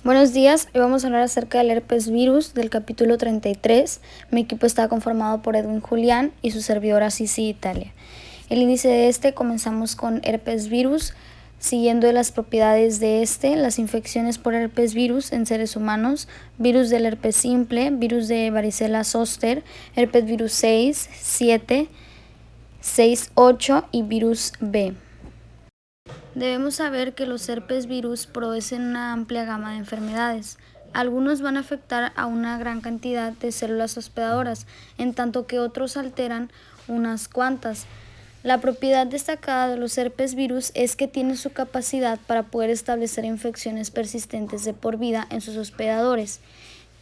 Buenos días, hoy vamos a hablar acerca del herpes virus del capítulo 33. Mi equipo está conformado por Edwin Julián y su servidora Cici Italia. El índice de comenzamos con herpes virus, siguiendo las propiedades de las infecciones por herpes virus en seres humanos, virus del herpes simple, virus de varicela zoster, herpes virus 6, 7, 6, 8 y virus B. Debemos saber que los herpes virus producen una amplia gama de enfermedades. Algunos van a afectar a una gran cantidad de células hospedadoras, en tanto que otros alteran unas cuantas. La propiedad destacada de los herpes virus es que tienen su capacidad para poder establecer infecciones persistentes de por vida en sus hospedadores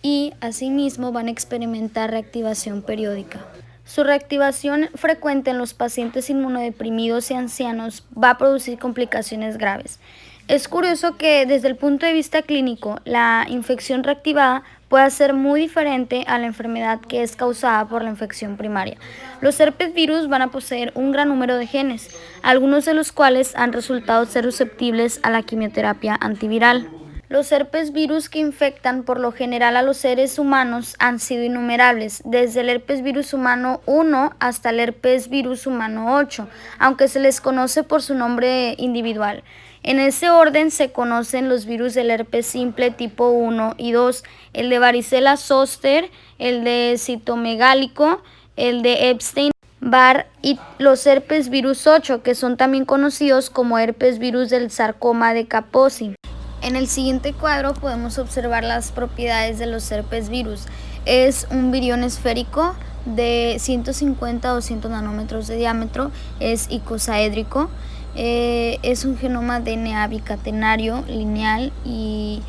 y, asimismo, van a experimentar reactivación periódica. Su reactivación frecuente en los pacientes inmunodeprimidos y ancianos va a producir complicaciones graves. Es curioso que desde el punto de vista clínico, la infección reactivada puede ser muy diferente a la enfermedad que es causada por la infección primaria. Los herpes virus van a poseer un gran número de genes, algunos de los cuales han resultado ser susceptibles a la quimioterapia antiviral. Los herpes virus que infectan por lo general a los seres humanos han sido innumerables, desde el herpes virus humano 1 hasta el herpes virus humano 8, aunque se les conoce por su nombre individual. En ese orden se conocen los virus del herpes simple tipo 1 y 2, el de varicela zoster, el de citomegálico, el de Epstein-Barr y los herpes virus 8, que son también conocidos como herpes virus del sarcoma de Kaposi. En el siguiente cuadro podemos observar las propiedades de los herpes virus. Es un virión esférico de 150 a 200 nanómetros de diámetro, es icosaédrico, es un genoma DNA bicatenario lineal y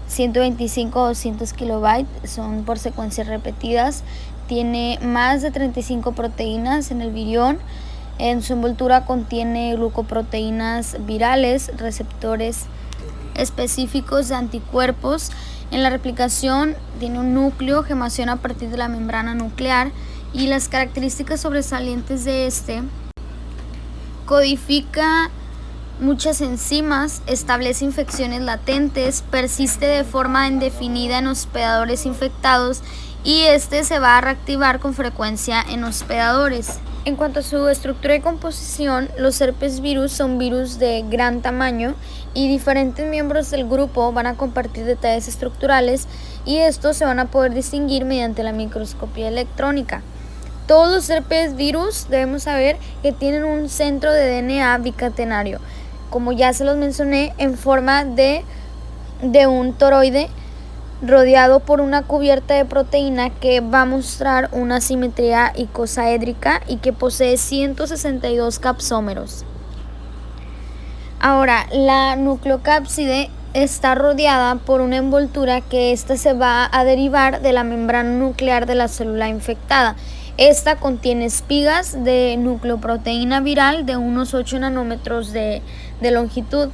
125 a 200 kilobytes, son por secuencias repetidas, tiene más de 35 proteínas en el virión. En su envoltura contiene glucoproteínas virales, receptores específicos de anticuerpos. En la replicación tiene un núcleo, gemación a partir de la membrana nuclear, y las características sobresalientes de codifica muchas enzimas, establece infecciones latentes, persiste de forma indefinida en hospedadores infectados y se va a reactivar con frecuencia en hospedadores. En cuanto a su estructura y composición, los herpes virus son virus de gran tamaño y diferentes miembros del grupo van a compartir detalles estructurales y estos se van a poder distinguir mediante la microscopía electrónica. Todos los herpes virus debemos saber que tienen un centro de DNA bicatenario, como ya se los mencioné, en forma de un toroide rodeado por una cubierta de proteína que va a mostrar una simetría icosaédrica y que posee 162 capsómeros. Ahora, la nucleocápside está rodeada por una envoltura que se va a derivar de la membrana nuclear de la célula infectada. Esta contiene espigas de nucleoproteína viral de unos 8 nanómetros de longitud.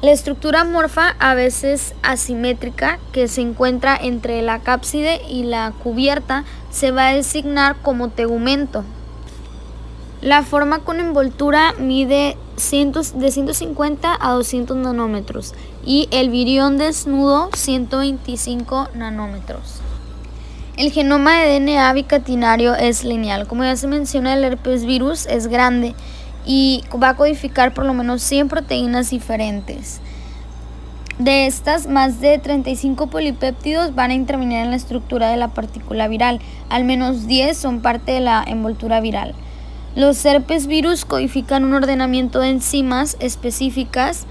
La estructura amorfa, a veces asimétrica, que se encuentra entre la cápside y la cubierta, se va a designar como tegumento. La forma con envoltura mide de 150 a 200 nanómetros y el virión desnudo 125 nanómetros. El genoma de DNA bicatenario es lineal. Como ya se menciona, el herpes virus es grande y va a codificar por lo menos 100 proteínas diferentes. De estas, más de 35 polipéptidos van a intervenir en la estructura de la partícula viral. Al menos 10 son parte de la envoltura viral. Los herpes virus codifican un ordenamiento de enzimas específicas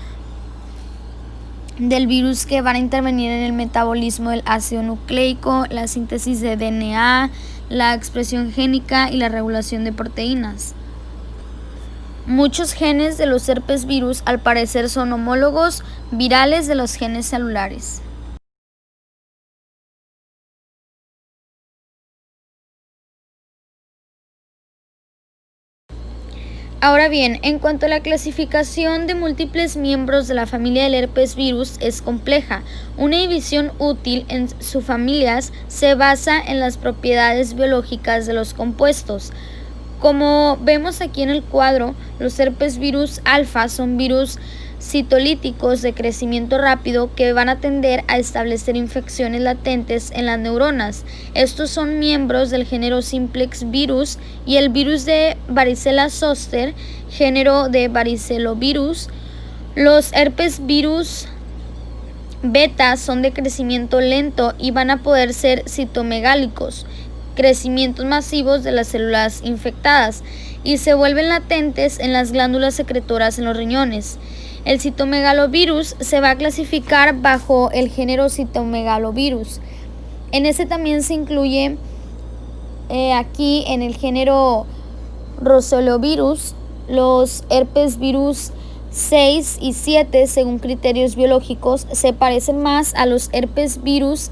del virus que van a intervenir en el metabolismo del ácido nucleico, la síntesis de DNA, la expresión génica y la regulación de proteínas. Muchos genes de los herpes virus al parecer son homólogos virales de los genes celulares. Ahora bien, en cuanto a la clasificación de múltiples miembros de la familia del herpes virus es compleja. Una división útil en subfamilias se basa en las propiedades biológicas de los compuestos. Como vemos aquí en el cuadro, los herpes virus alfa son virus citolíticos de crecimiento rápido que van a tender a establecer infecciones latentes en las neuronas. Estos son miembros del género simplex virus y el virus de varicela zoster, género de varicelovirus. Los herpes virus beta son de crecimiento lento y van a poder ser citomegálicos, crecimientos masivos de las células infectadas, y se vuelven latentes en las glándulas secretoras en los riñones. El citomegalovirus se va a clasificar bajo el género citomegalovirus. En ese también se incluye aquí en el género roseovirus los herpes virus 6 y 7, según criterios biológicos, se parecen más a los herpes virus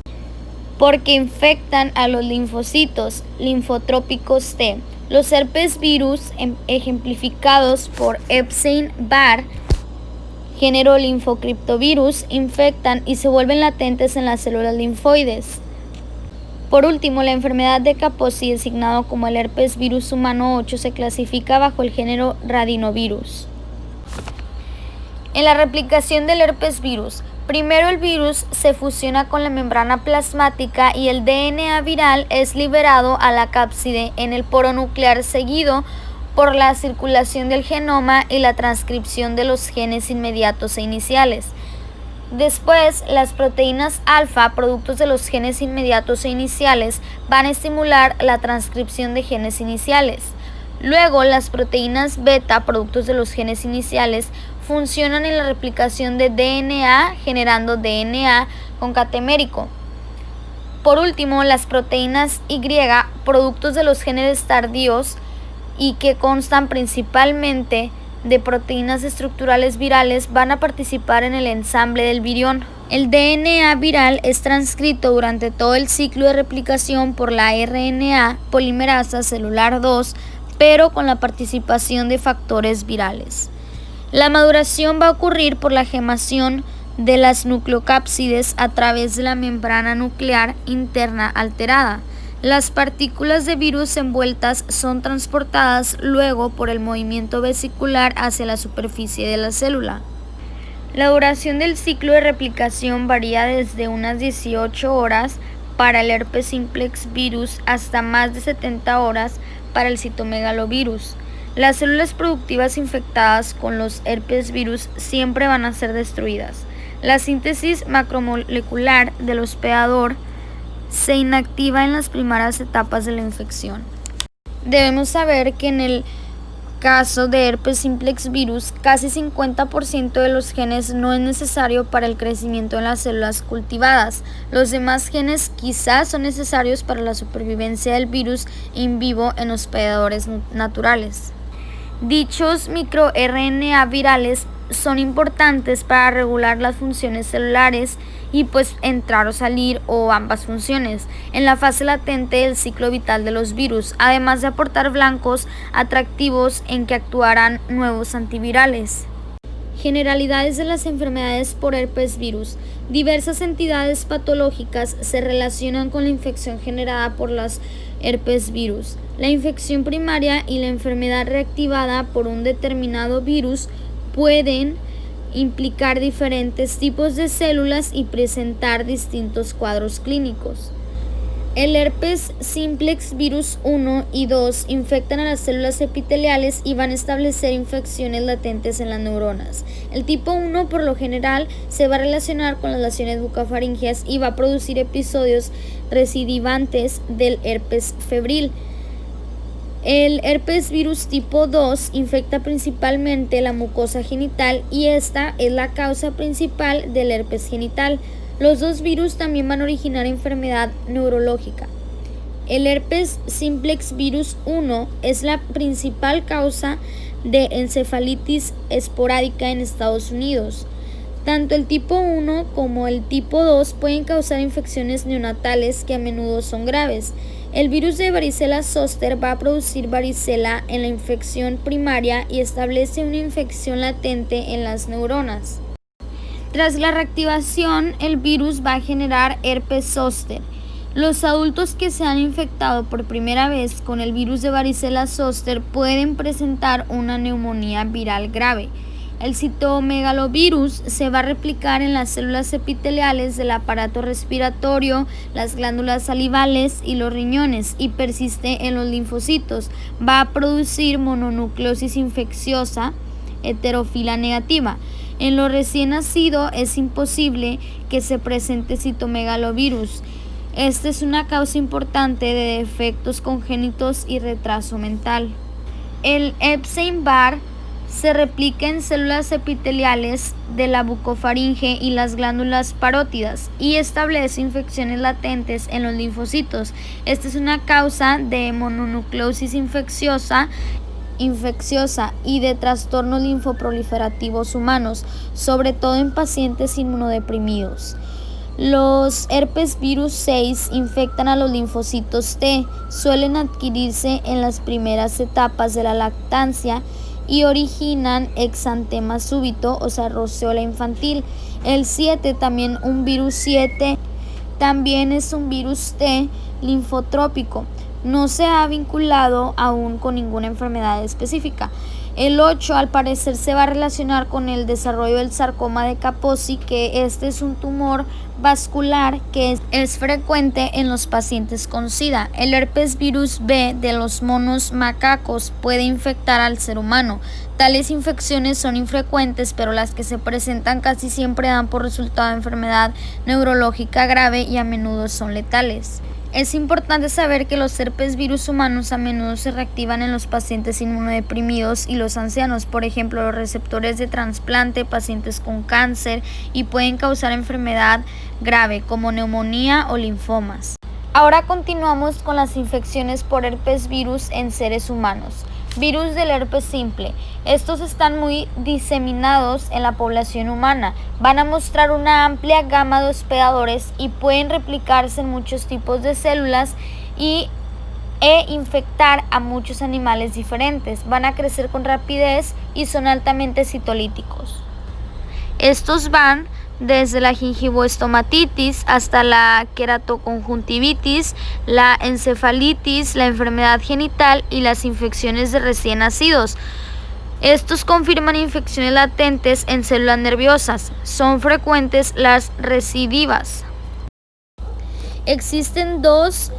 porque infectan a los linfocitos linfotrópicos T. Los herpes virus, ejemplificados por Epstein-Barr, género linfocriptovirus, infectan y se vuelven latentes en las células linfoides. Por último, la enfermedad de Kaposi, designado como el herpes virus humano 8, se clasifica bajo el género radinovirus. En la replicación del herpes virus, primero el virus se fusiona con la membrana plasmática y el DNA viral es liberado a la cápside en el poro nuclear, seguido por la circulación del genoma y la transcripción de los genes inmediatos e iniciales. Después, las proteínas alfa, productos de los genes inmediatos e iniciales, van a estimular la transcripción de genes iniciales. Luego, las proteínas beta, productos de los genes iniciales, funcionan en la replicación de DNA, generando DNA con catemérico. Por último, las proteínas Y, productos de los genes tardíos y que constan principalmente de proteínas estructurales virales, van a participar en el ensamble del virión. El DNA viral es transcrito durante todo el ciclo de replicación por la RNA polimerasa celular 2, pero con la participación de factores virales. La maduración va a ocurrir por la gemación de las nucleocápsides a través de la membrana nuclear interna alterada. Las partículas de virus envueltas son transportadas luego por el movimiento vesicular hacia la superficie de la célula. La duración del ciclo de replicación varía desde unas 18 horas para el herpes simplex virus hasta más de 70 horas para el citomegalovirus. Las células productivas infectadas con los herpes virus siempre van a ser destruidas. La síntesis macromolecular del hospedador se inactiva en las primeras etapas de la infección. Debemos saber que en el caso de herpes simplex virus, casi 50% de los genes no es necesario para el crecimiento en las células cultivadas. Los demás genes quizás son necesarios para la supervivencia del virus in vivo en hospedadores naturales. Dichos microRNA virales son importantes para regular las funciones celulares y entrar o salir o ambas funciones en la fase latente del ciclo vital de los virus, además de aportar blancos atractivos en que actuarán nuevos antivirales. Generalidades de las enfermedades por herpes virus. Diversas entidades patológicas se relacionan con la infección generada por las herpes virus. La infección primaria y la enfermedad reactivada por un determinado virus pueden implicar diferentes tipos de células y presentar distintos cuadros clínicos. El herpes simplex virus 1 y 2 infectan a las células epiteliales y van a establecer infecciones latentes en las neuronas. El tipo 1 por lo general se va a relacionar con las lesiones bucofaringeas y va a producir episodios recidivantes del herpes febril. El herpes virus tipo 2 infecta principalmente la mucosa genital y esta es la causa principal del herpes genital. Los dos virus también van a originar enfermedad neurológica. El herpes simplex virus 1 es la principal causa de encefalitis esporádica en Estados Unidos. Tanto el tipo 1 como el tipo 2 pueden causar infecciones neonatales que a menudo son graves. El virus de varicela zoster va a producir varicela en la infección primaria y establece una infección latente en las neuronas. Tras la reactivación, el virus va a generar herpes zóster. Los adultos que se han infectado por primera vez con el virus de varicela zoster pueden presentar una neumonía viral grave. El citomegalovirus se va a replicar en las células epiteliales del aparato respiratorio, las glándulas salivales y los riñones y persiste en los linfocitos. Va a producir mononucleosis infecciosa heterofila negativa. En lo recién nacido es imposible que se presente citomegalovirus. Esta es una causa importante de defectos congénitos y retraso mental. El Epstein-Barr se replica en células epiteliales de la bucofaringe y las glándulas parótidas y establece infecciones latentes en los linfocitos. Esta es una causa de mononucleosis infecciosa y de trastornos linfoproliferativos humanos, sobre todo en pacientes inmunodeprimidos. Los herpes virus 6 infectan a los linfocitos T, suelen adquirirse en las primeras etapas de la lactancia y originan exantema súbito, o sea, roceola infantil. El 7, también un virus 7, también es un virus T linfotrópico. No se ha vinculado aún con ninguna enfermedad específica. El 8 al parecer se va a relacionar con el desarrollo del sarcoma de Kaposi, que este es un tumor vascular que es frecuente en los pacientes con SIDA. El herpes virus B de los monos macacos puede infectar al ser humano. Tales infecciones son infrecuentes, pero las que se presentan casi siempre dan por resultado enfermedad neurológica grave y a menudo son letales. Es importante saber que los herpes virus humanos a menudo se reactivan en los pacientes inmunodeprimidos y los ancianos, por ejemplo, los receptores de trasplante, pacientes con cáncer, y pueden causar enfermedad grave como neumonía o linfomas. Ahora continuamos con las infecciones por herpes virus en seres humanos. Virus del herpes simple. Estos están muy diseminados en la población humana. Van a mostrar una amplia gama de hospedadores y pueden replicarse en muchos tipos de células e infectar a muchos animales diferentes. Van a crecer con rapidez y son altamente citolíticos. Estos van desde la gingivoestomatitis hasta la queratoconjuntivitis, la encefalitis, la enfermedad genital y las infecciones de recién nacidos. Estos confirman infecciones latentes en células nerviosas. Son frecuentes las recidivas. Existen dos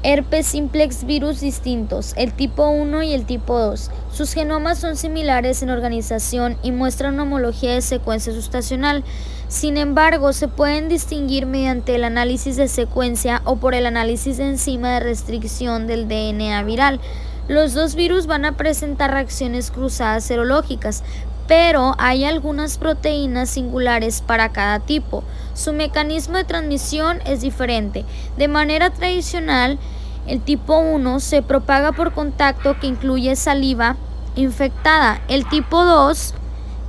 herpes simplex virus distintos, el tipo 1 y el tipo 2. Sus genomas son similares en organización y muestran una homología de secuencia sustancial. Sin embargo, se pueden distinguir mediante el análisis de secuencia o por el análisis de enzima de restricción del DNA viral. Los dos virus van a presentar reacciones cruzadas serológicas, pero hay algunas proteínas singulares para cada tipo. Su mecanismo de transmisión es diferente. De manera tradicional, el tipo 1 se propaga por contacto que incluye saliva infectada. El tipo 2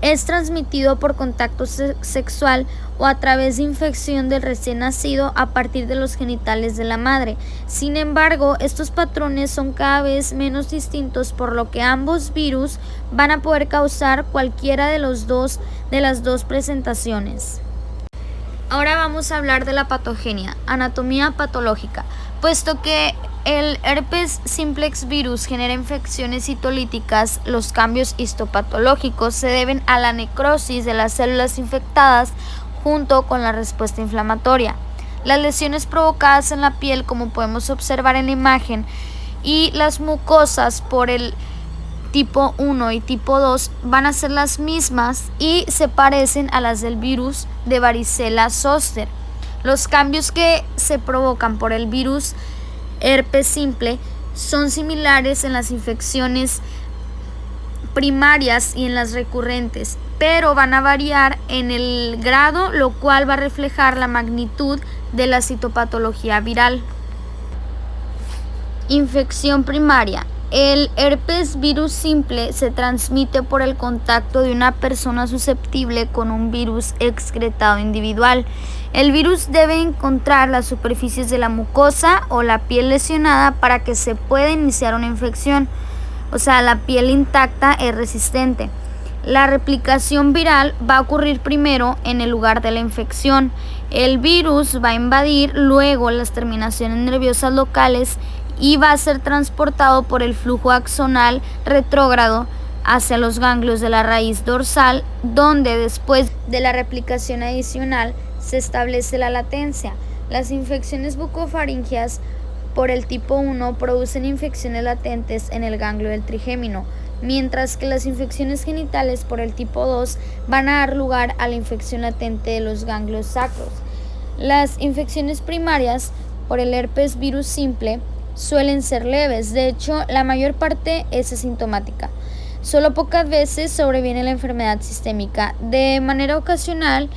es transmitido por contacto sexual o a través de infección del recién nacido a partir de los genitales de la madre. Sin embargo, estos patrones son cada vez menos distintos, por lo que ambos virus van a poder causar cualquiera de las dos presentaciones. Ahora vamos a hablar de la patogenia, anatomía patológica. Puesto que el herpes simplex virus genera infecciones citolíticas, los cambios histopatológicos se deben a la necrosis de las células infectadas junto con la respuesta inflamatoria. Las lesiones provocadas en la piel, como podemos observar en la imagen, y las mucosas por el tipo 1 y tipo 2 van a ser las mismas y se parecen a las del virus de varicela zoster. Los cambios que se provocan por el virus herpes simple son similares en las infecciones primarias y en las recurrentes, pero van a variar en el grado, lo cual va a reflejar la magnitud de la citopatología viral. Infección primaria. El herpes virus simple se transmite por el contacto de una persona susceptible con un virus excretado individual. El virus debe encontrar las superficies de la mucosa o la piel lesionada para que se pueda iniciar una infección. O sea, la piel intacta es resistente. La replicación viral va a ocurrir primero en el lugar de la infección. El virus va a invadir luego las terminaciones nerviosas locales y va a ser transportado por el flujo axonal retrógrado hacia los ganglios de la raíz dorsal, donde después de la replicación adicional se establece la latencia. Las infecciones bucofaringeas por el tipo 1 producen infecciones latentes en el ganglio del trigémino, mientras que las infecciones genitales por el tipo 2 van a dar lugar a la infección latente de los ganglios sacros. Las infecciones primarias por el herpes virus simple suelen ser leves, de hecho la mayor parte es asintomática. Solo pocas veces sobreviene la enfermedad sistémica. De manera ocasional,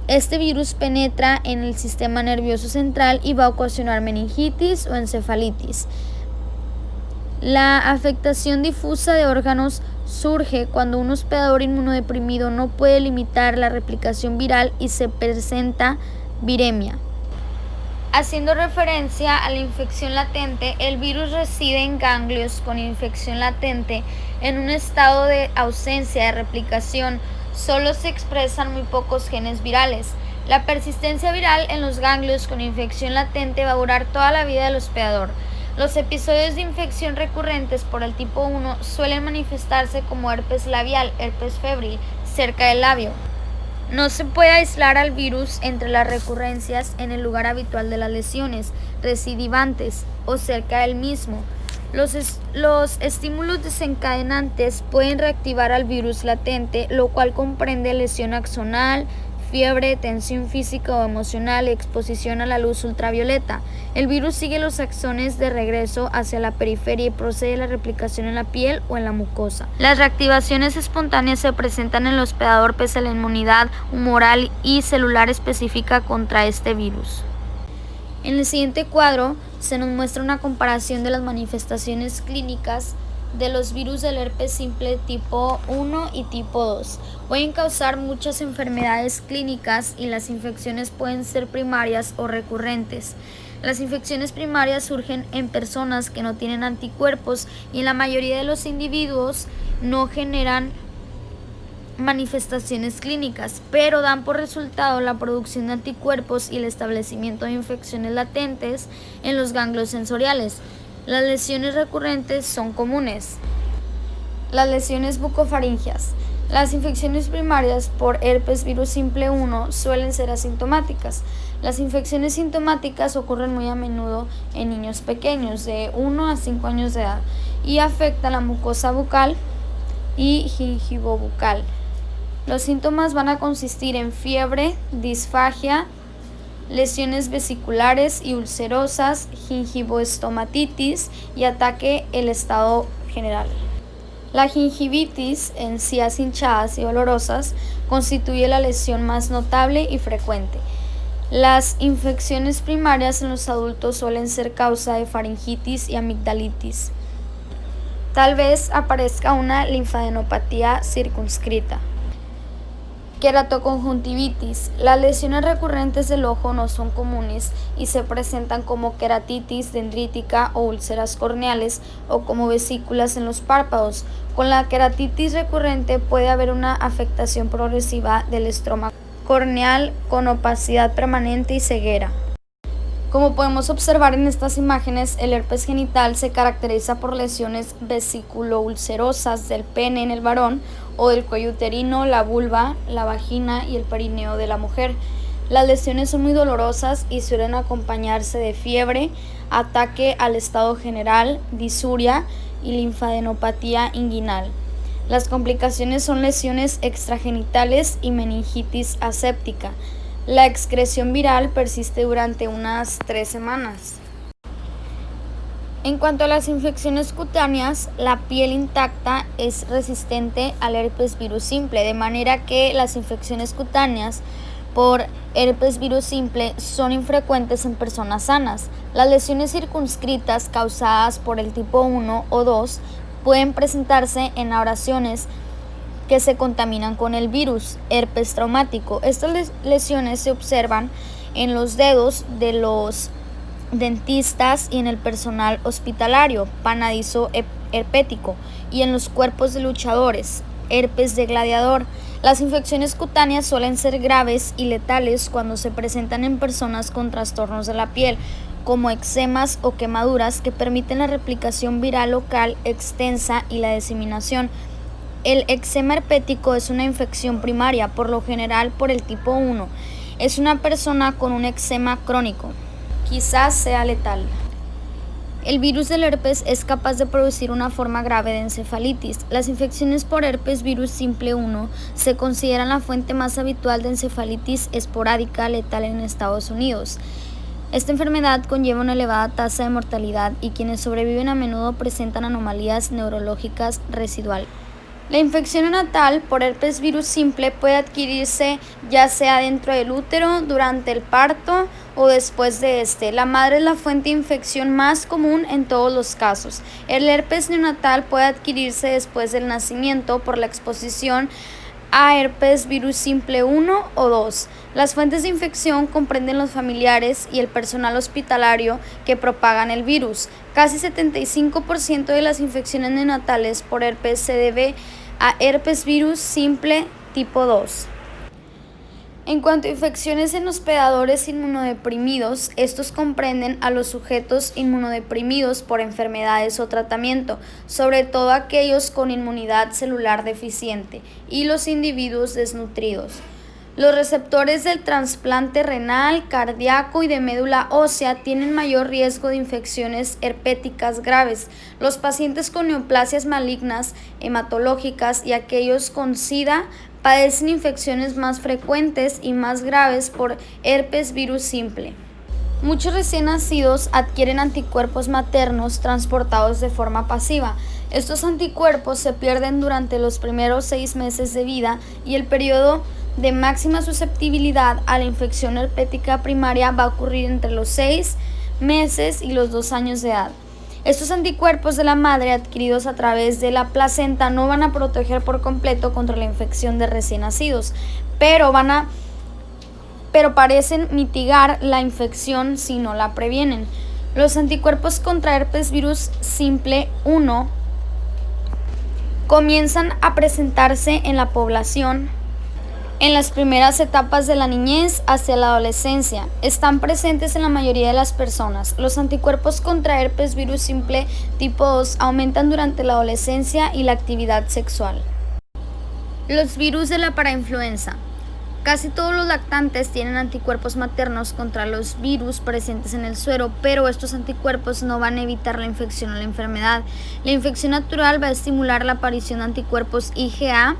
este virus penetra en el sistema nervioso central y va a ocasionar meningitis o encefalitis. La afectación difusa de órganos surge cuando un hospedador inmunodeprimido no puede limitar la replicación viral y se presenta viremia. Haciendo referencia a la infección latente, el virus reside en ganglios con infección latente en un estado de ausencia de replicación. Solo se expresan muy pocos genes virales. La persistencia viral en los ganglios con infección latente va a durar toda la vida del hospedador. Los episodios de infección recurrentes por el tipo 1 suelen manifestarse como herpes labial, herpes febril, cerca del labio. No se puede aislar al virus entre las recurrencias en el lugar habitual de las lesiones recidivantes o cerca del mismo. Los estímulos desencadenantes pueden reactivar al virus latente, lo cual comprende lesión axonal, fiebre, tensión física o emocional y exposición a la luz ultravioleta. El virus sigue los axones de regreso hacia la periferia y procede a la replicación en la piel o en la mucosa. Las reactivaciones espontáneas se presentan en el hospedador pese a la inmunidad humoral y celular específica contra este virus. En el siguiente cuadro se nos muestra una comparación de las manifestaciones clínicas de los virus del herpes simple tipo 1 y tipo 2. Pueden causar muchas enfermedades clínicas y las infecciones pueden ser primarias o recurrentes. Las infecciones primarias surgen en personas que no tienen anticuerpos y en la mayoría de los individuos no generan manifestaciones clínicas, pero dan por resultado la producción de anticuerpos y el establecimiento de infecciones latentes en los ganglios sensoriales. Las lesiones recurrentes son comunes. Las lesiones bucofaringeas. Las infecciones primarias por herpes virus simple 1 suelen ser asintomáticas. Las infecciones sintomáticas ocurren muy a menudo en niños pequeños de 1 a 5 años de edad y afectan la mucosa bucal y gingivobucal. Los síntomas van a consistir en fiebre, disfagia, lesiones vesiculares y ulcerosas, gingivoestomatitis y ataque el estado general. La gingivitis, encías hinchadas y dolorosas, constituye la lesión más notable y frecuente. Las infecciones primarias en los adultos suelen ser causa de faringitis y amigdalitis. Tal vez aparezca una linfadenopatía circunscrita. Queratoconjuntivitis. Las lesiones recurrentes del ojo no son comunes y se presentan como queratitis dendrítica o úlceras corneales o como vesículas en los párpados. Con la queratitis recurrente puede haber una afectación progresiva del estroma corneal con opacidad permanente y ceguera. Como podemos observar en estas imágenes, el herpes genital se caracteriza por lesiones vesiculoulcerosas del pene en el varón o del cuello uterino, la vulva, la vagina y el perineo de la mujer. Las lesiones son muy dolorosas y suelen acompañarse de fiebre, ataque al estado general, disuria y linfadenopatía inguinal. Las complicaciones son lesiones extragenitales y meningitis aséptica. La excreción viral persiste durante unas 3 semanas. En cuanto a las infecciones cutáneas, la piel intacta es resistente al herpes virus simple, de manera que las infecciones cutáneas por herpes virus simple son infrecuentes en personas sanas. Las lesiones circunscritas causadas por el tipo 1 o 2 pueden presentarse en abrasiones que se contaminan con el virus herpes traumático. Estas lesiones se observan en los dedos de los dentistas y en el personal hospitalario, panadizo herpético, y en los cuerpos de luchadores, herpes de gladiador. Las infecciones cutáneas suelen ser graves y letales cuando se presentan en personas con trastornos de la piel, como eczemas o quemaduras que permiten la replicación viral local extensa y la diseminación. El eczema herpético es una infección primaria, por lo general por el tipo 1. Es una persona con un eczema crónico. Quizás sea letal. El virus del herpes es capaz de producir una forma grave de encefalitis. Las infecciones por herpes virus simple 1 se consideran la fuente más habitual de encefalitis esporádica letal en Estados Unidos. Esta enfermedad conlleva una elevada tasa de mortalidad y quienes sobreviven a menudo presentan anomalías neurológicas residuales. La infección neonatal por herpes virus simple puede adquirirse ya sea dentro del útero, durante el parto o después de este. La madre es la fuente de infección más común en todos los casos. El herpes neonatal puede adquirirse después del nacimiento por la exposición a herpes virus simple 1 o 2. Las fuentes de infección comprenden los familiares y el personal hospitalario que propagan el virus. Casi 75% de las infecciones neonatales por herpes se debe a herpes virus simple tipo 2. En cuanto a infecciones en hospedadores inmunodeprimidos, estos comprenden a los sujetos inmunodeprimidos por enfermedades o tratamiento, sobre todo aquellos con inmunidad celular deficiente, y los individuos desnutridos. Los receptores del trasplante renal, cardíaco y de médula ósea tienen mayor riesgo de infecciones herpéticas graves. Los pacientes con neoplasias malignas, hematológicas y aquellos con SIDA padecen infecciones más frecuentes y más graves por herpes virus simple. Muchos recién nacidos adquieren anticuerpos maternos transportados de forma pasiva. Estos anticuerpos se pierden durante los primeros 6 meses de vida y el periodo de máxima susceptibilidad a la infección herpética primaria va a ocurrir entre los 6 meses y los 2 años de edad. Estos anticuerpos de la madre adquiridos a través de la placenta no van a proteger por completo contra la infección de recién nacidos, pero parecen mitigar la infección si no la previenen. Los anticuerpos contra herpes virus simple 1 comienzan a presentarse en la población en las primeras etapas de la niñez hacia la adolescencia. Están presentes en la mayoría de las personas. Los anticuerpos contra herpes virus simple tipo 2 aumentan durante la adolescencia y la actividad sexual. Los virus de la parainfluenza. Casi todos los lactantes tienen anticuerpos maternos contra los virus presentes en el suero, pero estos anticuerpos no van a evitar la infección o la enfermedad. La infección natural va a estimular la aparición de anticuerpos IgA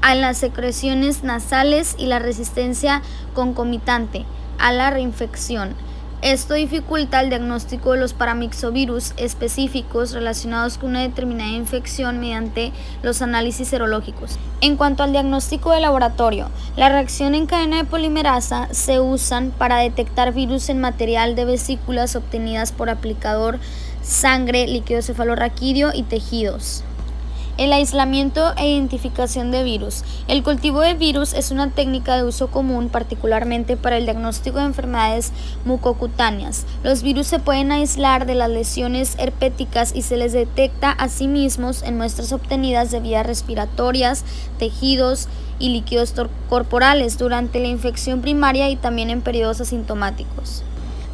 a las secreciones nasales y la resistencia concomitante a la reinfección. Esto dificulta el diagnóstico de los paramyxovirus específicos relacionados con una determinada infección mediante los análisis serológicos. En cuanto al diagnóstico de laboratorio, la reacción en cadena de polimerasa se usan para detectar virus en material de vesículas obtenidas por aplicador, sangre, líquido cefalorraquídeo y tejidos. El aislamiento e identificación de virus. El cultivo de virus es una técnica de uso común, particularmente para el diagnóstico de enfermedades mucocutáneas. Los virus se pueden aislar de las lesiones herpéticas y se les detecta a sí mismos en muestras obtenidas de vías respiratorias, tejidos y líquidos corporales durante la infección primaria y también en periodos asintomáticos.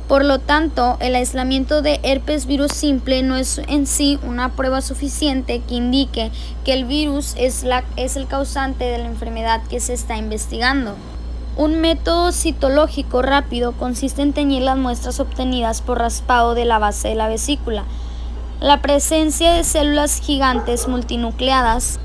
Por lo tanto, el aislamiento de herpes virus simple no es en sí una prueba suficiente que indique que el virus es el causante de la enfermedad que se está investigando. Un método citológico rápido consiste en teñir las muestras obtenidas por raspado de la base de la vesícula. La presencia de células gigantes multinucleadas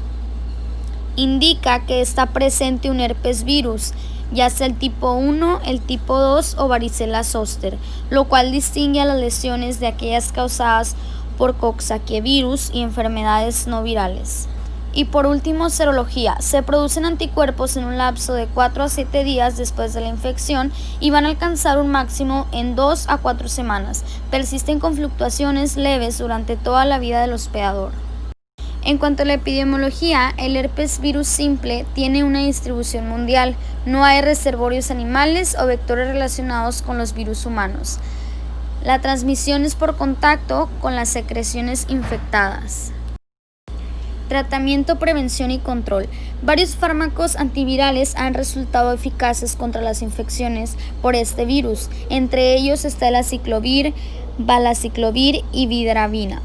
indica que está presente un herpes virus, ya sea el tipo 1, el tipo 2 o varicela zoster, lo cual distingue a las lesiones de aquellas causadas por coxsackievirus y enfermedades no virales. Y por último, serología. Se producen anticuerpos en un lapso de 4 a 7 días después de la infección y van a alcanzar un máximo en 2 a 4 semanas. Persisten con fluctuaciones leves durante toda la vida del hospedador. En cuanto a la epidemiología, el herpes virus simple tiene una distribución mundial. No hay reservorios animales o vectores relacionados con los virus humanos. La transmisión es por contacto con las secreciones infectadas. Tratamiento, prevención y control. Varios fármacos antivirales han resultado eficaces contra las infecciones por este virus. Entre ellos está el aciclovir, valaciclovir y vidaravina.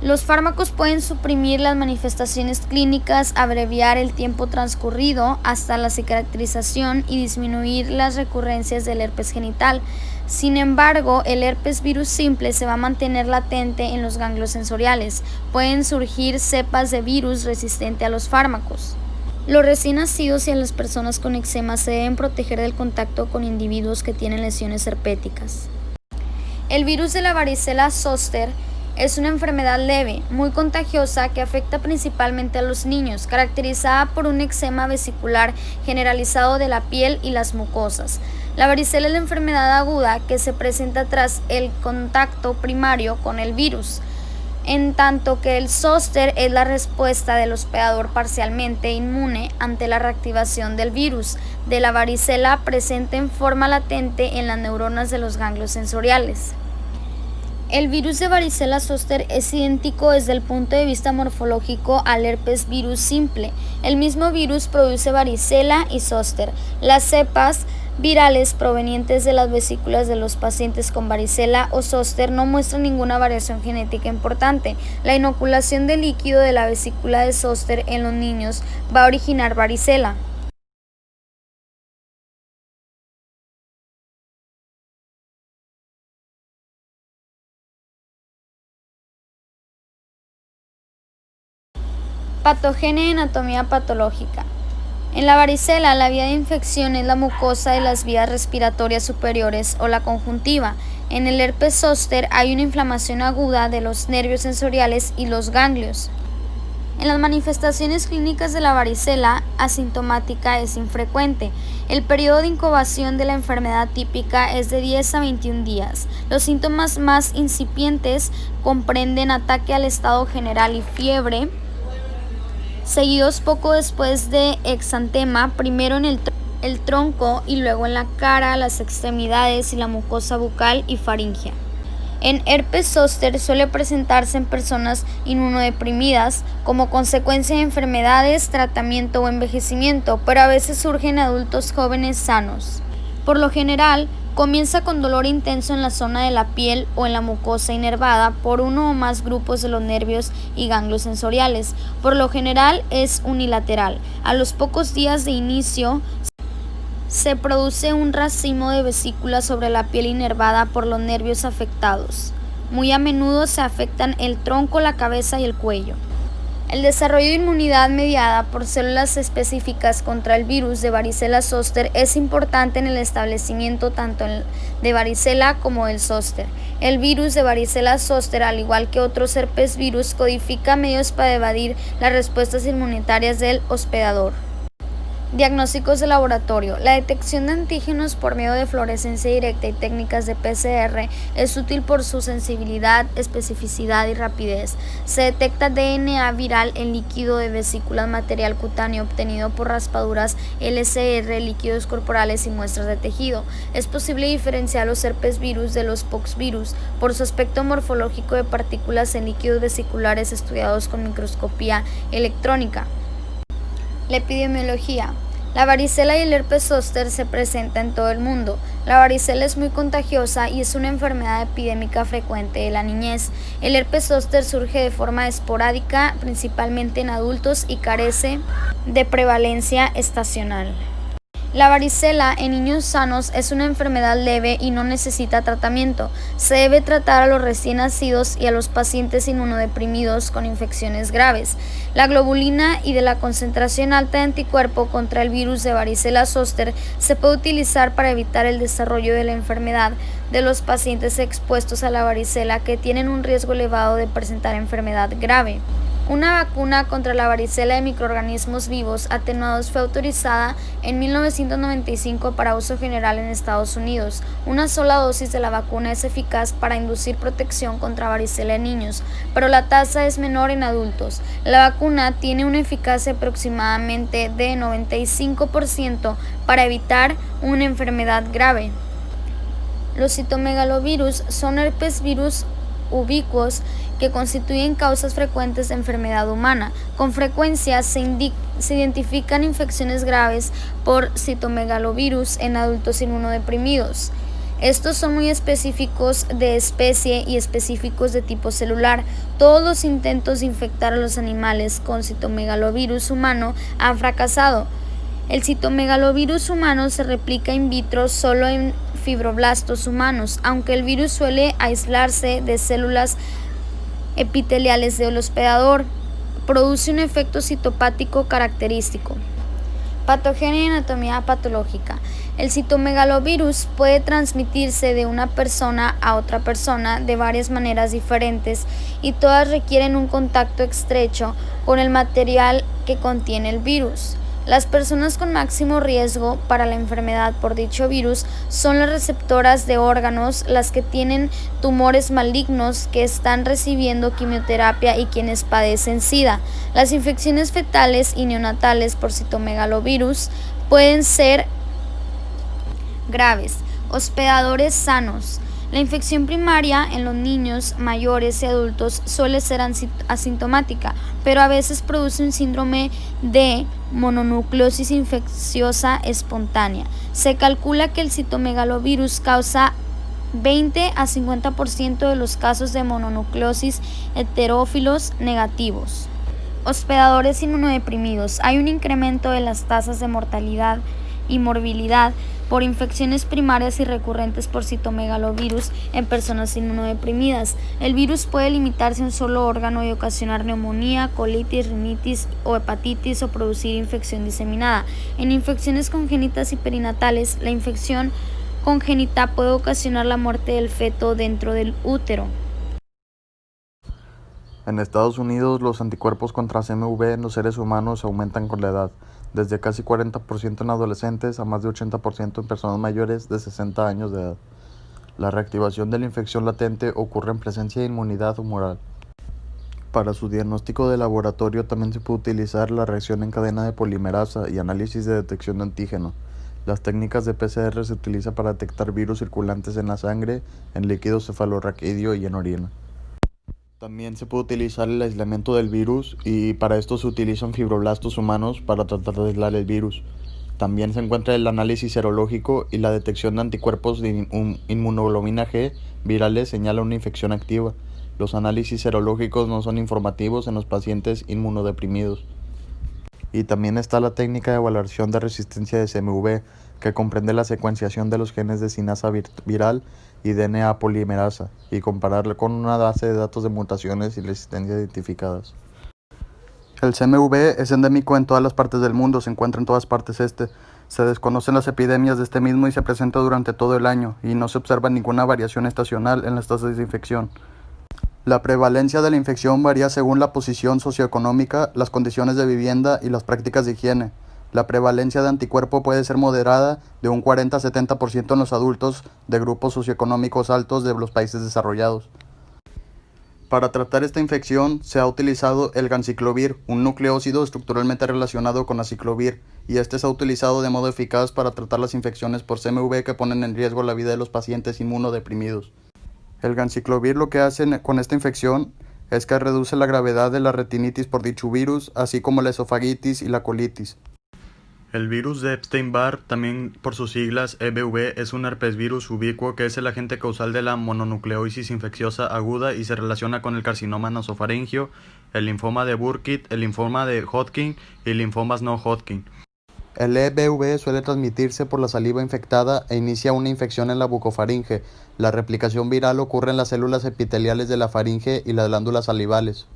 Los fármacos pueden suprimir las manifestaciones clínicas, abreviar el tiempo transcurrido hasta la cicatrización y disminuir las recurrencias del herpes genital. Sin embargo, el herpes virus simple se va a mantener latente en los ganglios sensoriales. Pueden surgir cepas de virus resistente a los fármacos. Los recién nacidos y a las personas con eczema se deben proteger del contacto con individuos que tienen lesiones herpéticas. El virus de la varicela zoster es una enfermedad leve, muy contagiosa que afecta principalmente a los niños, caracterizada por un eczema vesicular generalizado de la piel y las mucosas. La varicela es la enfermedad aguda que se presenta tras el contacto primario con el virus, en tanto que el zóster es la respuesta del hospedador parcialmente inmune ante la reactivación del virus de la varicela presente en forma latente en las neuronas de los ganglios sensoriales. El virus de varicela zoster es idéntico desde el punto de vista morfológico al herpes virus simple. El mismo virus produce varicela y zóster. Las cepas virales provenientes de las vesículas de los pacientes con varicela o zóster no muestran ninguna variación genética importante. La inoculación de líquido de la vesícula de zóster en los niños va a originar varicela. Patogenia y anatomía patológica. En la varicela, la vía de infección es la mucosa de las vías respiratorias superiores o la conjuntiva. En el herpes zóster hay una inflamación aguda de los nervios sensoriales y los ganglios. En las manifestaciones clínicas de la varicela, asintomática es infrecuente. El periodo de incubación de la enfermedad típica es de 10 a 21 días. Los síntomas más incipientes comprenden ataque al estado general y fiebre, seguidos poco después de exantema, primero en el tronco y luego en la cara, las extremidades y la mucosa bucal y faríngea. En herpes zóster suele presentarse en personas inmunodeprimidas como consecuencia de enfermedades, tratamiento o envejecimiento, pero a veces surge en adultos jóvenes sanos. Por lo general, comienza con dolor intenso en la zona de la piel o en la mucosa inervada por uno o más grupos de los nervios y ganglios sensoriales. Por lo general es unilateral. A los pocos días de inicio se produce un racimo de vesículas sobre la piel inervada por los nervios afectados. Muy a menudo se afectan el tronco, la cabeza y el cuello. El desarrollo de inmunidad mediada por células específicas contra el virus de varicela zoster es importante en el establecimiento tanto de varicela como del zóster. El virus de varicela zoster, al igual que otros herpes virus, codifica medios para evadir las respuestas inmunitarias del hospedador. Diagnósticos de laboratorio. La detección de antígenos por medio de fluorescencia directa y técnicas de PCR es útil por su sensibilidad, especificidad y rapidez. Se detecta DNA viral en líquido de vesículas, material cutáneo obtenido por raspaduras LCR, líquidos corporales y muestras de tejido. Es posible diferenciar los herpes virus de los poxvirus por su aspecto morfológico de partículas en líquidos vesiculares estudiados con microscopía electrónica. La epidemiología. La varicela y el herpes zóster se presentan en todo el mundo. La varicela es muy contagiosa y es una enfermedad epidémica frecuente de la niñez. El herpes zóster surge de forma esporádica, principalmente en adultos, y carece de prevalencia estacional. La varicela en niños sanos es una enfermedad leve y no necesita tratamiento. Se debe tratar a los recién nacidos y a los pacientes inmunodeprimidos con infecciones graves. La globulina y de la concentración alta de anticuerpo contra el virus de varicela zoster se puede utilizar para evitar el desarrollo de la enfermedad de los pacientes expuestos a la varicela que tienen un riesgo elevado de presentar enfermedad grave. Una vacuna contra la varicela de microorganismos vivos atenuados fue autorizada en 1995 para uso general en Estados Unidos. Una sola dosis de la vacuna es eficaz para inducir protección contra varicela en niños, pero la tasa es menor en adultos. La vacuna tiene una eficacia aproximadamente de 95% para evitar una enfermedad grave. Los citomegalovirus son herpes virus ubicuos que constituyen causas frecuentes de enfermedad humana. Con frecuencia se identifican infecciones graves por citomegalovirus en adultos inmunodeprimidos. Estos son muy específicos de especie y específicos de tipo celular. Todos los intentos de infectar a los animales con citomegalovirus humano han fracasado. El citomegalovirus humano se replica in vitro solo en fibroblastos humanos, aunque el virus suele aislarse de células epiteliales del hospedador. Produce un efecto citopático característico. Patogenia y anatomía patológica. El citomegalovirus puede transmitirse de una persona a otra persona de varias maneras diferentes y todas requieren un contacto estrecho con el material que contiene el virus. Las personas con máximo riesgo para la enfermedad por dicho virus son las receptoras de órganos, las que tienen tumores malignos que están recibiendo quimioterapia y quienes padecen SIDA. Las infecciones fetales y neonatales por citomegalovirus pueden ser graves. Hospedadores sanos. La infección primaria en los niños, mayores y adultos suele ser asintomática, pero a veces produce un síndrome de mononucleosis infecciosa espontánea. Se calcula que el citomegalovirus causa 20 a 50% de los casos de mononucleosis heterófilos negativos. Hospedadores inmunodeprimidos. Hay un incremento de las tasas de mortalidad y morbilidad por infecciones primarias y recurrentes por citomegalovirus en personas inmunodeprimidas. El virus puede limitarse a un solo órgano y ocasionar neumonía, colitis, rinitis o hepatitis o producir infección diseminada. En infecciones congénitas y perinatales, la infección congénita puede ocasionar la muerte del feto dentro del útero. En Estados Unidos, los anticuerpos contra CMV en los seres humanos aumentan con la edad, desde casi 40% en adolescentes a más de 80% en personas mayores de 60 años de edad. La reactivación de la infección latente ocurre en presencia de inmunidad humoral. Para su diagnóstico de laboratorio también se puede utilizar la reacción en cadena de polimerasa y análisis de detección de antígeno. Las técnicas de PCR se utilizan para detectar virus circulantes en la sangre, en líquido cefalorraquídeo y en orina. También se puede utilizar el aislamiento del virus y para esto se utilizan fibroblastos humanos para tratar de aislar el virus. También se encuentra el análisis serológico y la detección de anticuerpos de inmunoglobulina G virales señala una infección activa. Los análisis serológicos no son informativos en los pacientes inmunodeprimidos. Y también está la técnica de evaluación de resistencia de CMV, que comprende la secuenciación de los genes de sinasa viral y DNA polimerasa, y compararlo con una base de datos de mutaciones y resistencia identificadas. El CMV es endémico en todas las partes del mundo, se encuentra en todas partes Se desconocen las epidemias de este mismo y se presenta durante todo el año, y no se observa ninguna variación estacional en las tasas de infección. La prevalencia de la infección varía según la posición socioeconómica, las condiciones de vivienda y las prácticas de higiene. La prevalencia de anticuerpo puede ser moderada de un 40 a 70% en los adultos de grupos socioeconómicos altos de los países desarrollados. Para tratar esta infección se ha utilizado el ganciclovir, un nucleócido estructuralmente relacionado con aciclovir, y este se ha utilizado de modo eficaz para tratar las infecciones por CMV que ponen en riesgo la vida de los pacientes inmunodeprimidos. El ganciclovir lo que hace con esta infección es que reduce la gravedad de la retinitis por dicho virus, así como la esofagitis y la colitis. El virus de Epstein-Barr, también por sus siglas EBV, es un herpesvirus ubicuo que es el agente causal de la mononucleosis infecciosa aguda y se relaciona con el carcinoma nasofaringeo, el linfoma de Burkitt, el linfoma de Hodgkin y linfomas no Hodgkin. El EBV suele transmitirse por la saliva infectada e inicia una infección en la bucofaringe. La replicación viral ocurre en las células epiteliales de la faringe y las glándulas salivales.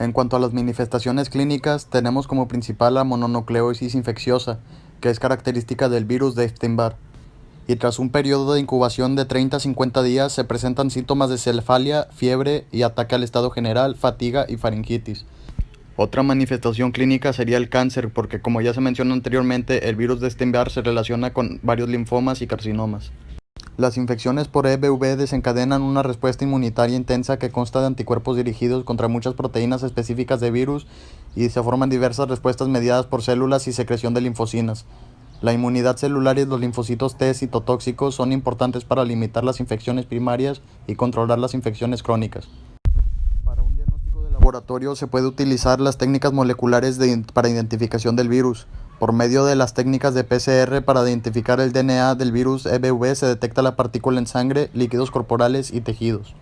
En cuanto a las manifestaciones clínicas, tenemos como principal la mononucleosis infecciosa, que es característica del virus de Epstein-Barr. Y tras un periodo de incubación de 30 a 50 días se presentan síntomas de cefalea, fiebre y ataque al estado general, fatiga y faringitis. Otra manifestación clínica sería el cáncer, porque como ya se mencionó anteriormente, el virus de Epstein-Barr se relaciona con varios linfomas y carcinomas. Las infecciones por EBV desencadenan una respuesta inmunitaria intensa que consta de anticuerpos dirigidos contra muchas proteínas específicas de virus y se forman diversas respuestas mediadas por células y secreción de linfocinas. La inmunidad celular y los linfocitos T citotóxicos son importantes para limitar las infecciones primarias y controlar las infecciones crónicas. Para un diagnóstico de laboratorio se puede utilizar las técnicas moleculares para identificación del virus. Por medio de las técnicas de PCR para identificar el DNA del virus EBV se detecta la partícula en sangre, líquidos corporales y tejidos.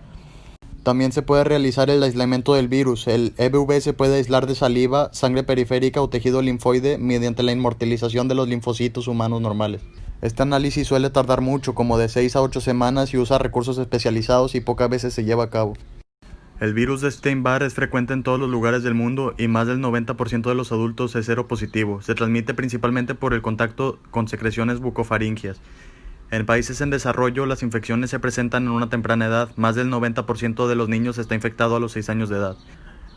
También se puede realizar el aislamiento del virus. El EBV se puede aislar de saliva, sangre periférica o tejido linfoide mediante la inmortalización de los linfocitos humanos normales. Este análisis suele tardar mucho, como de 6 a 8 semanas, y usa recursos especializados y pocas veces se lleva a cabo. El virus de Epstein-Barr es frecuente en todos los lugares del mundo y más del 90% de los adultos es seropositivo. Se transmite principalmente por el contacto con secreciones bucofaringias. En países en desarrollo, las infecciones se presentan en una temprana edad. Más del 90% de los niños está infectado a los 6 años de edad.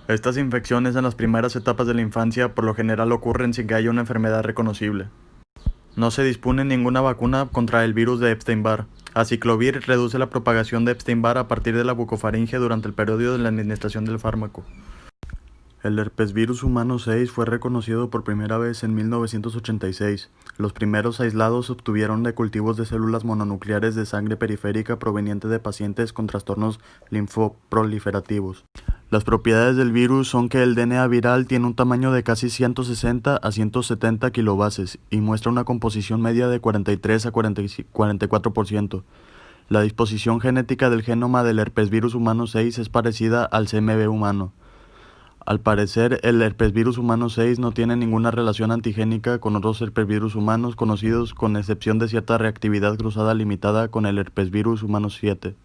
Estas infecciones en las primeras etapas de la infancia por lo general ocurren sin que haya una enfermedad reconocible. No se dispone ninguna vacuna contra el virus de Epstein-Barr. Aciclovir reduce la propagación de Epstein-Barr a partir de la bucofaringe durante el periodo de la administración del fármaco. El herpesvirus humano 6 fue reconocido por primera vez en 1986. Los primeros aislados se obtuvieron de cultivos de células mononucleares de sangre periférica provenientes de pacientes con trastornos linfoproliferativos. Las propiedades del virus son que el DNA viral tiene un tamaño de casi 160 a 170 kilobases y muestra una composición media de 43 a 44%. La disposición genética del genoma del herpesvirus humano 6 es parecida al CMV humano. Al parecer, el herpesvirus humano 6 no tiene ninguna relación antigénica con otros herpesvirus humanos conocidos, con excepción de cierta reactividad cruzada limitada con el herpesvirus humano 7.